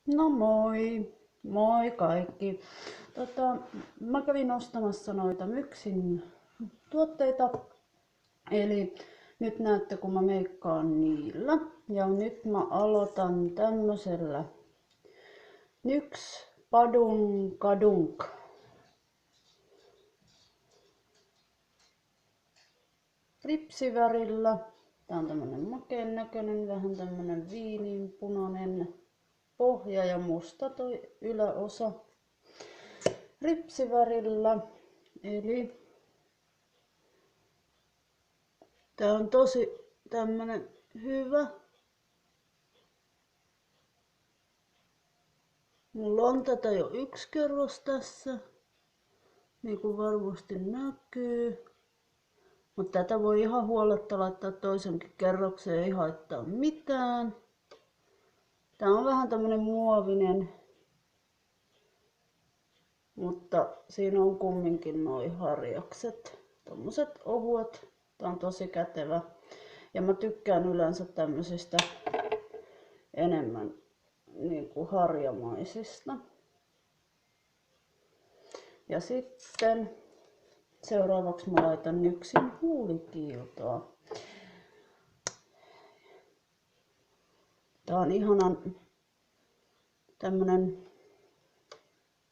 No moi, moi kaikki. Mä kävin ostamassa noita Myksin tuotteita, eli nyt näette kun mä meikkaan niillä. Ja nyt mä aloitan tämmösellä NYX Padunkadunk ripsivärillä. Tää on tämmönen makeen näköinen, vähän tämmönen viininpunainen pohja ja musta toi yläosa ripsivärillä. Eli tää on tosi tämmönen hyvä. Mulla on tätä jo yksi kerros tässä, niin kuin varmasti näkyy. Mutta tätä voi ihan huoletta laittaa toisenkin kerrokseen, ei haittaa mitään. Tää on vähän tämmönen muovinen, mutta siinä on kumminkin noi harjakset. Tommoset ohuet. Tää on tosi kätevä. Ja mä tykkään yleensä tämmöisistä enemmän niin kuin harjamaisista. Ja sitten seuraavaksi mä laitan NYXin huulikiiltoa. Tää on ihanan tämmönen,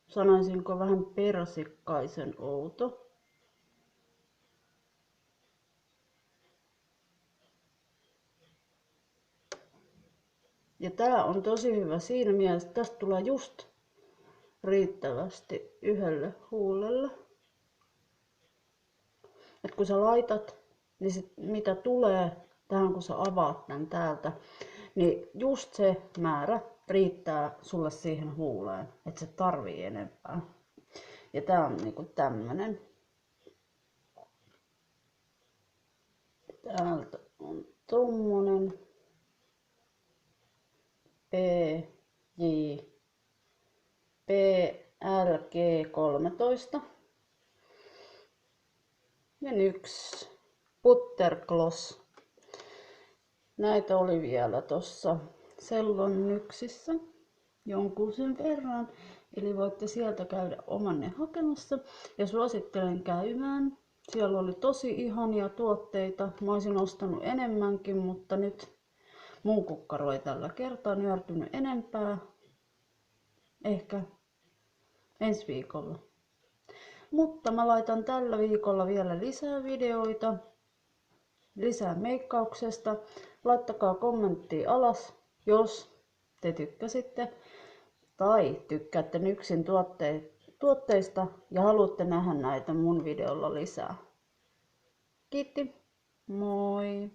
sanoisinko vähän persikkaisen outo. Ja tää on tosi hyvä siinä mielessä, että tästä tulee just riittävästi yhdelle huulelle. Et kun sä laitat, niin sit mitä tulee tähän kun sä avaat tän täältä, niin just se määrä riittää sulle siihen huuleen, et se tarvii enempää. Ja tää on niinku tämmönen. Täältä on tommonen PLG13 ja NYX Buttergloss. Näitä oli vielä tossa Sellon NYXissä jonkun sen verran, eli voitte sieltä käydä omanne hakemassa ja suosittelen käymään. Siellä oli tosi ihania tuotteita. Mä olisin ostanut enemmänkin, mutta nyt mun kukkaro ei tällä kertaa nyörtynyt enempää. Ehkä ensi viikolla. Mutta mä laitan tällä viikolla vielä lisää videoita, lisää meikkauksesta. Laittakaa kommenttia alas, jos te tykkäsitte tai tykkäätte NYXin tuotteista ja haluatte nähdä näitä mun videolla lisää. Kiitti, moi!